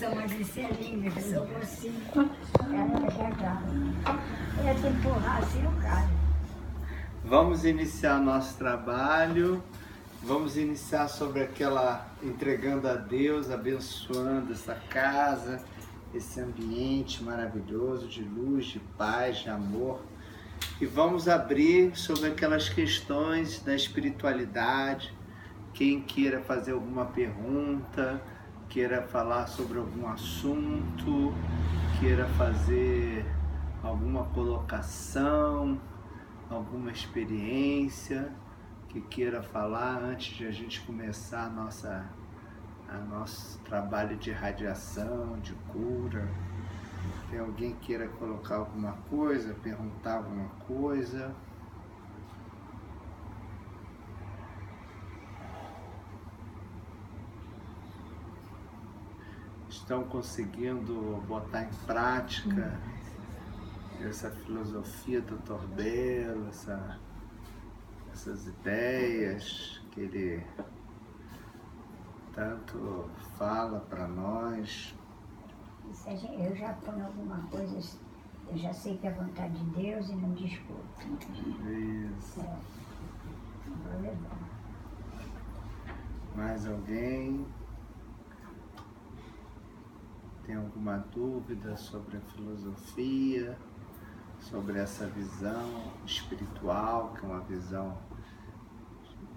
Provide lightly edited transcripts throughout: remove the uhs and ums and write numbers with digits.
são umas estrelinhas, que são assim. Ela é legal. Ela tem que empurrar assim o cara. Vamos iniciar nosso trabalho. Vamos iniciar sobre aquela entregando a Deus, abençoando essa casa, esse ambiente maravilhoso de luz, de paz, de amor. E vamos abrir sobre aquelas questões da espiritualidade. Quem queira fazer alguma pergunta, queira falar sobre algum assunto, queira fazer alguma colocação, alguma experiência que queira falar antes de a gente começar nosso trabalho de radiação, de cura. Tem alguém que queira colocar alguma coisa, perguntar alguma coisa? Estão conseguindo botar em prática essa filosofia do Dr. Belo, essas ideias que ele tanto fala para nós? Eu já ponho alguma coisa, eu já sei que é a vontade de Deus e não discuto. Isso. Não vou levar. Mais alguém? Tem alguma dúvida sobre a filosofia, sobre essa visão espiritual, que é uma visão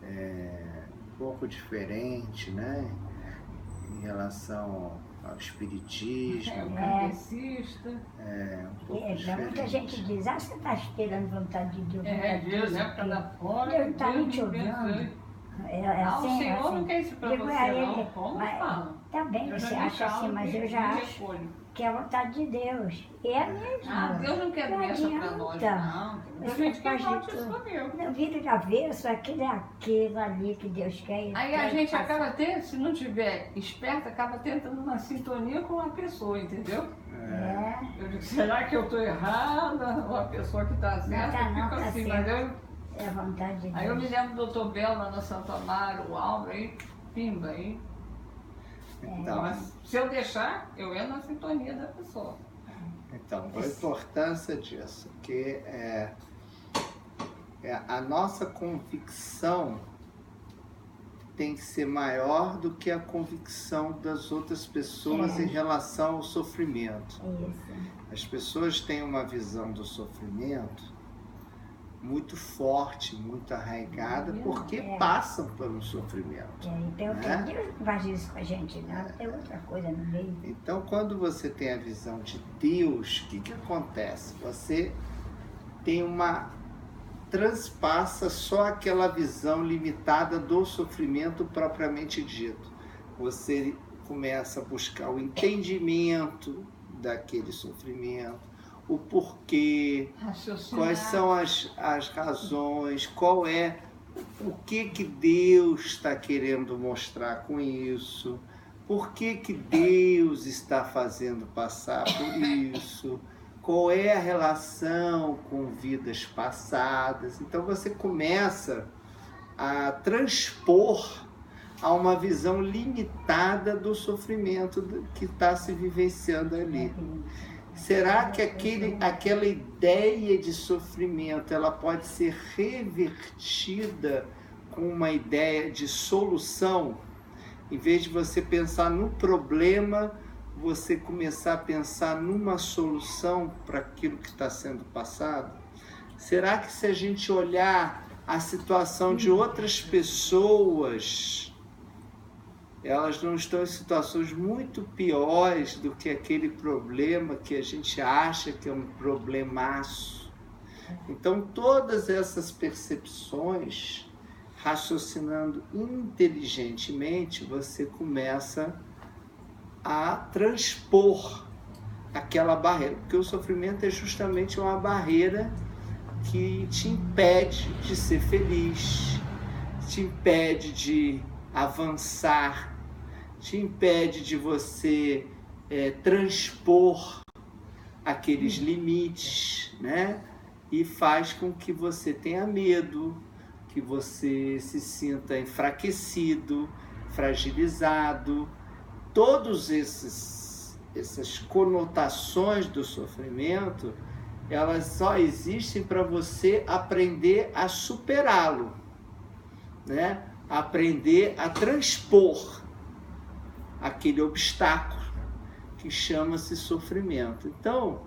um pouco diferente, né? Em relação ao espiritismo. O kardecista. Um pouco diferente. Muita gente diz, você está esperando vontade de Deus. Deus é para dar fora. Deus está me te olhando. O Senhor não quer isso para você, não. Como fala? Tá bem, você acha assim, mas eu já acho que é a vontade de Deus. E é mesmo. Deus não quer doença para nós, não. A gente quer morte escolheu. Não vira de avesso, aquilo é aquilo ali que Deus quer. Aí a gente acaba tendo, se não tiver esperto, acaba tentando uma sintonia com a pessoa, entendeu? Eu digo, será que eu estou errada? Ou a pessoa que está certa? Não, fica tá assim, certo. mas é a vontade de Deus. Aí eu me lembro do Dr. Belo lá na Santa Amaro, o Aldo, aí, pimba, aí. Então, Mas se eu deixar, eu entro na sintonia da pessoa. Então, a importância disso, que a nossa convicção tem que ser maior do que a convicção das outras pessoas em relação ao sofrimento. Isso. As pessoas têm uma visão do sofrimento muito forte, muito arraigada, porque passam pelo sofrimento. Então, Deus não faz isso com a gente, não. Tem outra coisa no meio. Então, quando você tem a visão de Deus, o que acontece? Você tem transpassa só aquela visão limitada do sofrimento propriamente dito. Você começa a buscar o entendimento daquele sofrimento, o porquê, quais são as razões, o que Deus está querendo mostrar com isso, por que Deus está fazendo passar por isso, qual é a relação com vidas passadas. Então você começa a transpor a uma visão limitada do sofrimento que está se vivenciando ali. Será que aquela ideia de sofrimento ela pode ser revertida com uma ideia de solução? Em vez de você pensar no problema, você começar a pensar numa solução para aquilo que está sendo passado? Será que se a gente olhar a situação de outras pessoas, elas não estão em situações muito piores do que aquele problema que a gente acha que é um problemaço? Então, todas essas percepções, raciocinando inteligentemente, você começa a transpor aquela barreira, porque o sofrimento é justamente uma barreira que te impede de ser feliz, te impede de avançar, te impede de você transpor aqueles limites, né? E faz com que você tenha medo, que você se sinta enfraquecido, fragilizado. Todos esses essas conotações do sofrimento, elas só existem para você aprender a superá-lo, né? Aprender a transpor aquele obstáculo que chama-se sofrimento. Então,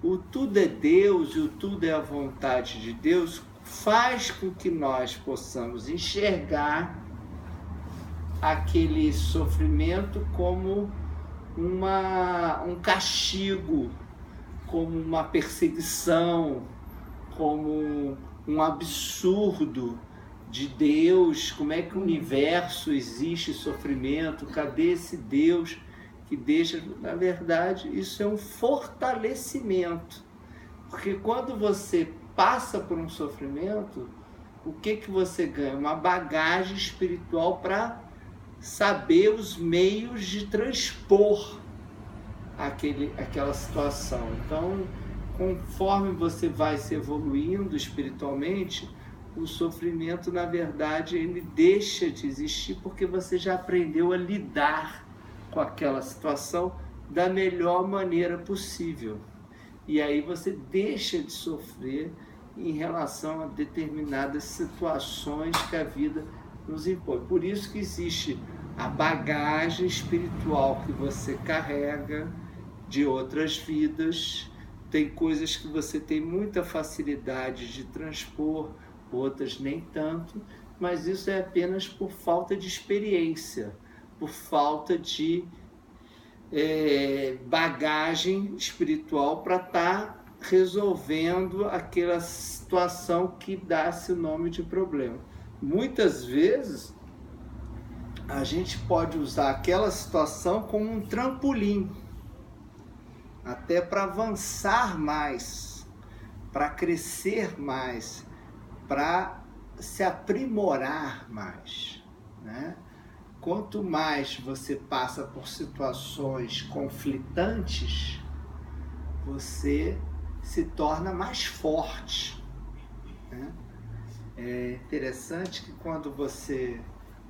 o tudo é Deus e o tudo é a vontade de Deus faz com que nós possamos enxergar aquele sofrimento como um castigo, como uma perseguição, como um absurdo de Deus. Como é que o universo existe sofrimento? Cadê esse Deus que deixa? Na verdade, isso é um fortalecimento, porque quando você passa por um sofrimento, o que você ganha? Uma bagagem espiritual para saber os meios de transpor aquela situação. Então, conforme você vai se evoluindo espiritualmente, o sofrimento, na verdade, ele deixa de existir porque você já aprendeu a lidar com aquela situação da melhor maneira possível. E aí você deixa de sofrer em relação a determinadas situações que a vida nos impõe. Por isso que existe a bagagem espiritual que você carrega de outras vidas. Tem coisas que você tem muita facilidade de transpor, outras nem tanto, mas isso é apenas por falta de experiência, por falta de bagagem espiritual para estar resolvendo aquela situação que dá-se o nome de problema. Muitas vezes a gente pode usar aquela situação como um trampolim, até para avançar mais, para crescer mais, para se aprimorar mais, né? Quanto mais você passa por situações conflitantes, você se torna mais forte, né? É interessante que quando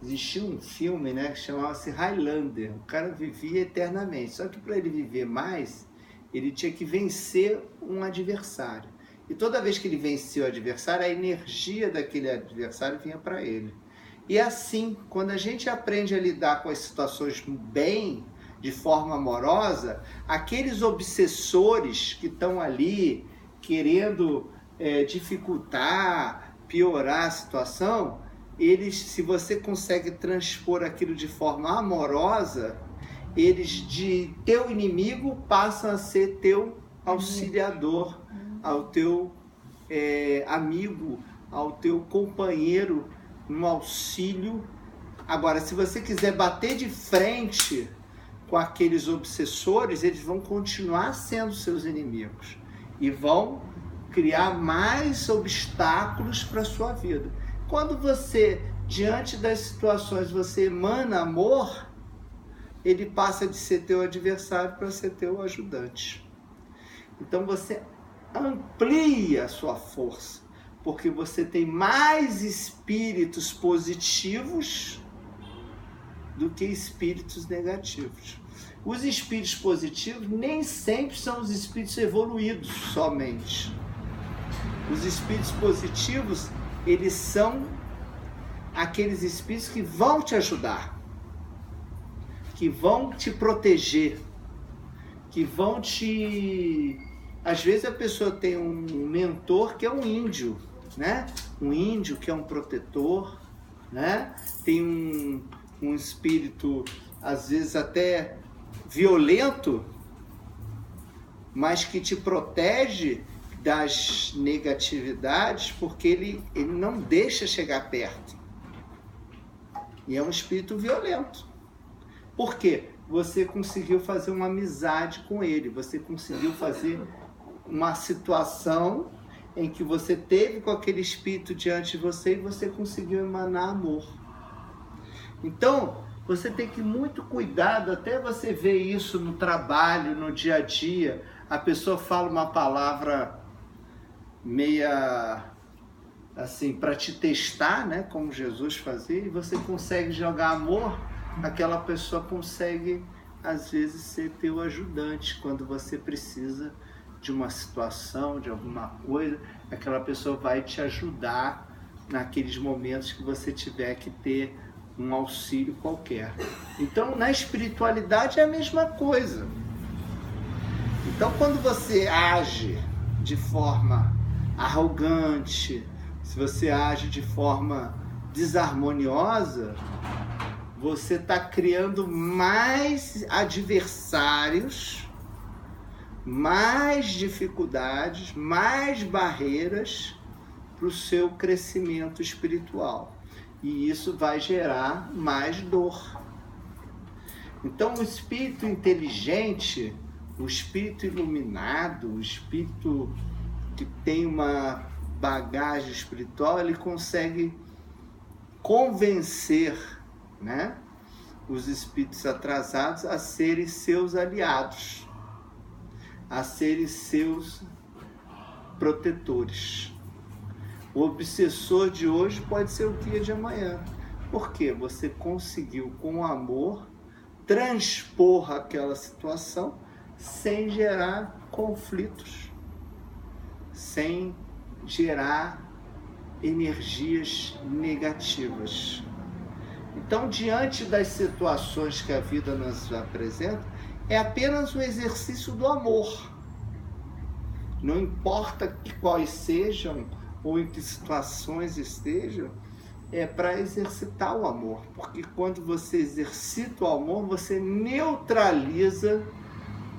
existia um filme, né, que chamava-se Highlander, o cara vivia eternamente, só que para ele viver mais, ele tinha que vencer um adversário. E toda vez que ele vencia o adversário, a energia daquele adversário vinha para ele. E assim, quando a gente aprende a lidar com as situações bem, de forma amorosa, aqueles obsessores que estão ali querendo dificultar, piorar a situação, se você consegue transpor aquilo de forma amorosa, eles de teu inimigo passam a ser teu auxiliador, ao teu amigo, ao teu companheiro no auxílio. Agora, se você quiser bater de frente com aqueles obsessores, eles vão continuar sendo seus inimigos e vão criar mais obstáculos para a sua vida. Quando você, diante das situações, você emana amor, ele passa de ser teu adversário para ser teu ajudante. Então você amplia a sua força, porque você tem mais espíritos positivos do que espíritos negativos. Os espíritos positivos nem sempre são os espíritos evoluídos somente. Os espíritos positivos, eles são aqueles espíritos que vão te ajudar, que vão te proteger, que vão te... Às vezes a pessoa tem um mentor que é um índio, né? Um índio que é um protetor, né? Tem um espírito, às vezes até violento, mas que te protege das negatividades, porque ele não deixa chegar perto. E é um espírito violento. Por quê? Você conseguiu fazer uma amizade com ele, você conseguiu fazer uma situação em que você teve com aquele espírito diante de você e você conseguiu emanar amor. Então, você tem que ir muito cuidado, até você ver isso no trabalho, no dia a dia. A pessoa fala uma palavra meia assim, para te testar, né, como Jesus fazia, e você consegue jogar amor, aquela pessoa consegue às vezes, ser teu ajudante quando você precisa de uma situação, de alguma coisa. Aquela pessoa vai te ajudar naqueles momentos que você tiver que ter um auxílio qualquer. Então, na espiritualidade é a mesma coisa. Então, quando você age de forma arrogante, se você age de forma desarmoniosa, você está criando mais adversários, mais dificuldades, mais barreiras para o seu crescimento espiritual. E isso vai gerar mais dor. Então, o espírito inteligente, o espírito iluminado, o espírito que tem uma bagagem espiritual, ele consegue convencer, né, os espíritos atrasados a serem seus aliados, a serem seus protetores. O obsessor de hoje pode ser o guia de amanhã. Por quê? Você conseguiu, com amor, transpor aquela situação sem gerar conflitos, sem gerar energias negativas. Então, diante das situações que a vida nos apresenta, é apenas um exercício do amor. Não importa quais sejam ou em que situações estejam, é para exercitar o amor. Porque quando você exercita o amor, você neutraliza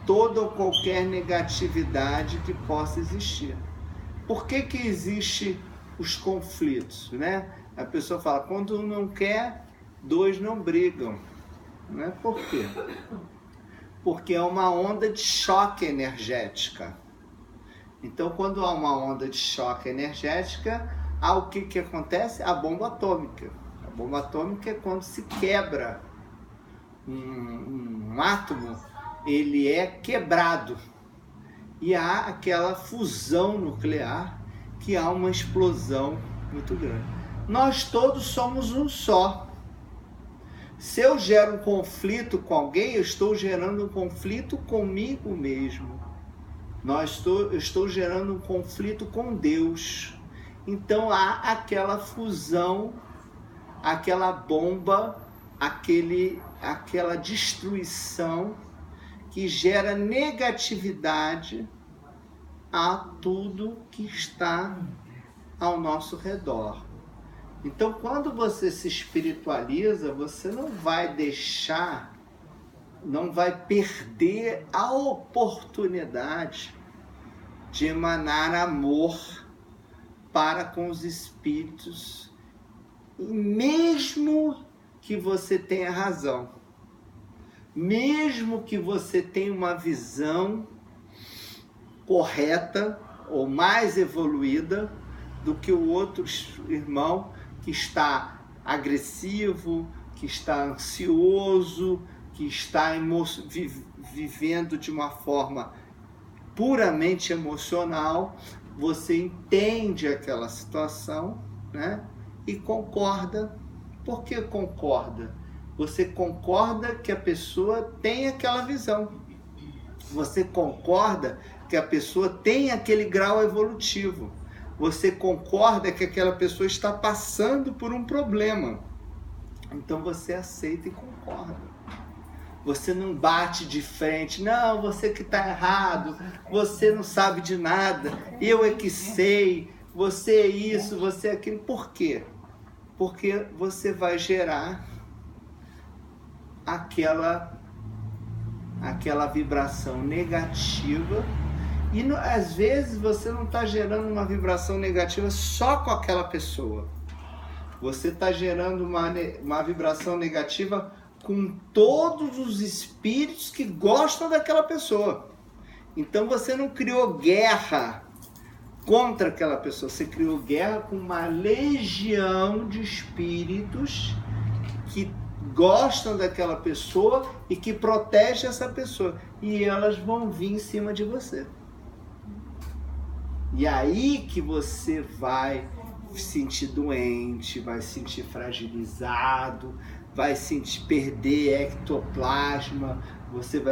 toda ou qualquer negatividade que possa existir. Por que que existe os conflitos, né? A pessoa fala, quando um não quer, dois não brigam, né? Por quê? Porque é uma onda de choque energética. Então, quando há uma onda de choque energética, há o que acontece? A bomba atômica. A bomba atômica é quando se quebra um átomo, ele é quebrado. E há aquela fusão nuclear, que há uma explosão muito grande. Nós todos somos um só. Se eu gero um conflito com alguém, eu estou gerando um conflito comigo mesmo. Eu estou gerando um conflito com Deus. Então há aquela fusão, aquela bomba, aquela destruição que gera negatividade a tudo que está ao nosso redor. Então, quando você se espiritualiza, você não vai deixar, não vai perder a oportunidade de emanar amor para com os espíritos, mesmo que você tenha razão, mesmo que você tenha uma visão correta ou mais evoluída do que o outro irmão que está agressivo, que está ansioso, que está vivendo de uma forma puramente emocional. Você entende aquela situação, né? E concorda. Por que concorda? Você concorda que a pessoa tem aquela visão. Você concorda que a pessoa tem aquele grau evolutivo. Você concorda que aquela pessoa está passando por um problema. Então você aceita e concorda. Você não bate de frente. Não, você que está errado. Você não sabe de nada. Eu é que sei. Você é isso, você é aquilo. Por quê? Porque você vai gerar aquela vibração negativa. E às vezes você não está gerando uma vibração negativa só com aquela pessoa. Você está gerando uma vibração negativa com todos os espíritos que gostam daquela pessoa. Então você não criou guerra contra aquela pessoa, você criou guerra com uma legião de espíritos que gostam daquela pessoa e que protegem essa pessoa. E elas vão vir em cima de você. E aí que você vai se sentir doente, vai se sentir fragilizado, vai sentir perder ectoplasma, você vai